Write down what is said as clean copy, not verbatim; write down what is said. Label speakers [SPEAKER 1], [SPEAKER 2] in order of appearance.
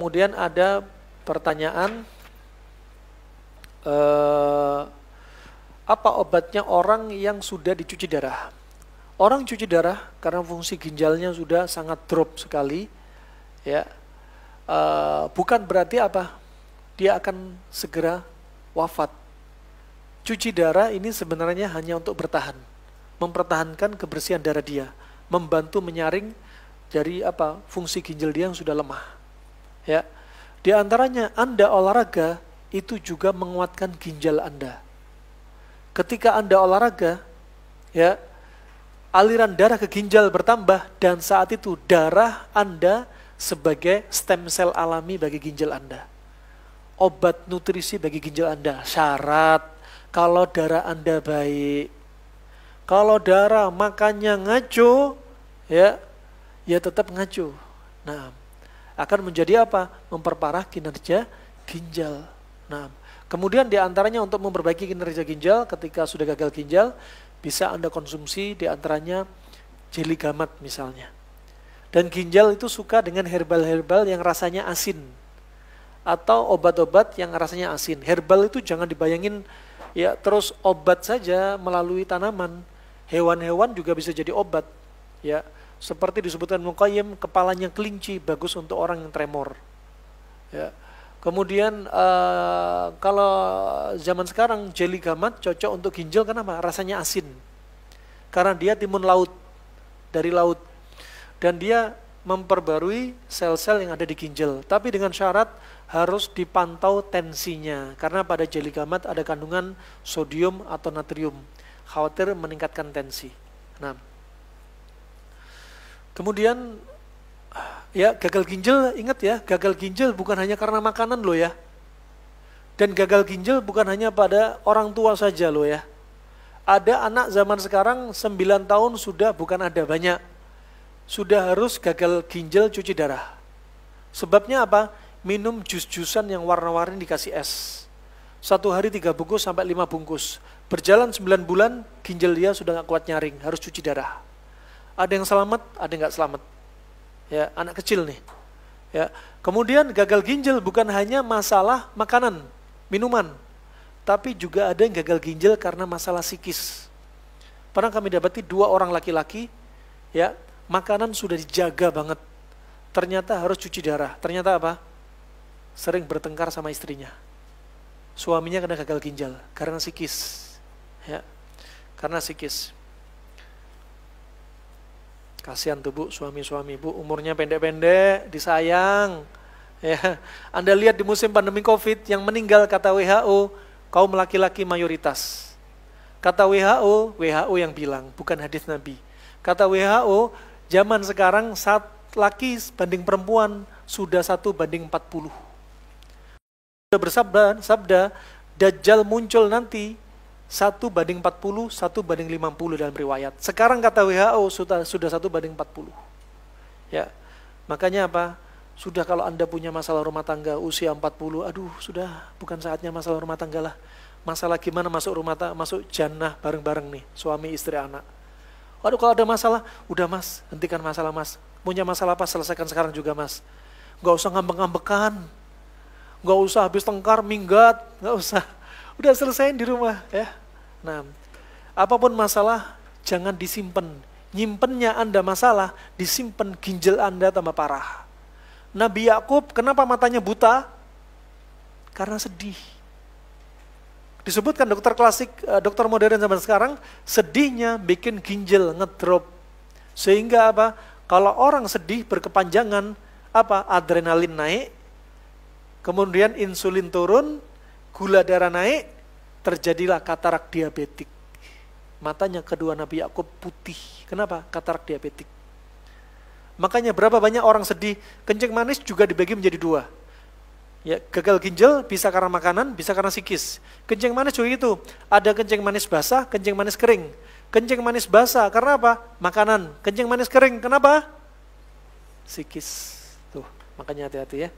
[SPEAKER 1] kemudian ada pertanyaan, apa obatnya orang yang sudah dicuci darah? Orang cuci darah karena fungsi ginjalnya sudah sangat drop sekali, ya, bukan berarti apa? Dia akan segera wafat. Cuci darah ini sebenarnya hanya untuk bertahan, mempertahankan kebersihan darah dia, membantu menyaring dari apa? Fungsi ginjal dia yang sudah lemah. Ya, di antaranya Anda olahraga itu juga menguatkan ginjal Anda. Ketika Anda olahraga, ya, aliran darah ke ginjal bertambah dan saat itu darah Anda sebagai stem cell alami bagi ginjal Anda. Obat nutrisi bagi ginjal Anda. Syarat kalau darah Anda baik. Kalau darah makannya ngaco, ya tetap ngaco. Nah, akan menjadi apa? Memperparah kinerja ginjal. Nah, kemudian diantaranya untuk memperbaiki kinerja ginjal ketika sudah gagal ginjal, bisa Anda konsumsi diantaranya jeli gamat misalnya. Dan ginjal itu suka dengan herbal-herbal yang rasanya asin. Atau obat-obat yang rasanya asin. Herbal itu jangan dibayangin ya terus obat saja melalui tanaman. Hewan-hewan juga bisa jadi obat. Ya, seperti disebutkan Muqayyim, kepalanya kelinci bagus untuk orang yang tremor. Ya. Kemudian kalau zaman sekarang jeli gamat cocok untuk ginjal, kenapa? Rasanya asin. Karena dia timun laut, dari laut. Dan dia memperbarui sel-sel yang ada di ginjal. Tapi dengan syarat harus dipantau tensinya. Karena pada jeli gamat ada kandungan sodium atau natrium. Khawatir meningkatkan tensi. Nah, kemudian ya gagal ginjal, ingat ya, gagal ginjal bukan hanya karena makanan loh ya. Dan gagal ginjal bukan hanya pada orang tua saja loh ya. Ada anak zaman sekarang 9 tahun sudah, bukan ada, banyak. Sudah harus gagal ginjal cuci darah. Sebabnya apa? Minum jus-jusan yang warna-warni dikasih es. 1 hari 3 bungkus sampai 5 bungkus. Berjalan 9 bulan, ginjal dia sudah gak kuat nyaring, harus cuci darah. Ada yang selamat, ada yang gak selamat. Ya, anak kecil nih. Ya, kemudian gagal ginjal bukan hanya masalah makanan, minuman, tapi juga ada yang gagal ginjal karena masalah psikis. Pernah kami dapati 2 orang laki-laki, ya, makanan sudah dijaga banget. Ternyata harus cuci darah. Ternyata apa? Sering bertengkar sama istrinya. Suaminya kena gagal ginjal karena psikis. Ya, karena psikis. Kasihan tuh Bu, suami-suami Bu, umurnya pendek-pendek, disayang. Ya, Anda lihat di musim pandemi COVID yang meninggal kata WHO, kaum laki-laki mayoritas. Kata WHO yang bilang, bukan hadis Nabi. Kata WHO, zaman sekarang laki banding perempuan sudah 1:40. Sudah bersabda, Dajjal muncul nanti 1:40, 1:50 dalam riwayat. Sekarang kata WHO sudah 1:40. Ya, makanya apa? Sudah kalau Anda punya masalah rumah tangga usia 40, aduh sudah bukan saatnya masalah rumah tangga lah. Masalah gimana masuk rumah tangga, masuk jannah bareng-bareng nih, suami istri anak. Waduh kalau ada masalah, udah Mas, hentikan masalah Mas. Punya masalah apa, selesaikan sekarang juga Mas. Gak usah ngambek-ngambekan, gak usah habis tengkar, minggat, gak usah. Udah selesaiin di rumah ya. Nah, apapun masalah jangan disimpan. Nyimpennya Anda masalah, disimpan ginjal Anda tambah parah. Nabi Yakub kenapa matanya buta? Karena sedih. Disebutkan dokter klasik, dokter modern zaman sekarang, sedihnya bikin ginjal ngedrop. Sehingga apa? Kalau orang sedih berkepanjangan, apa? Adrenalin naik, kemudian insulin turun, gula darah naik, terjadilah katarak diabetik. Matanya kedua Nabi Yakub putih. Kenapa? Katarak diabetik. Makanya berapa banyak orang sedih, kencing manis juga dibagi menjadi 2. Ya, gagal ginjal bisa karena makanan, bisa karena psikis. Kencing manis juga gitu. Ada kencing manis basah, kencing manis kering. Kencing manis basah karena apa? Makanan. Kencing manis kering kenapa? Psikis. Tuh, makanya hati-hati ya.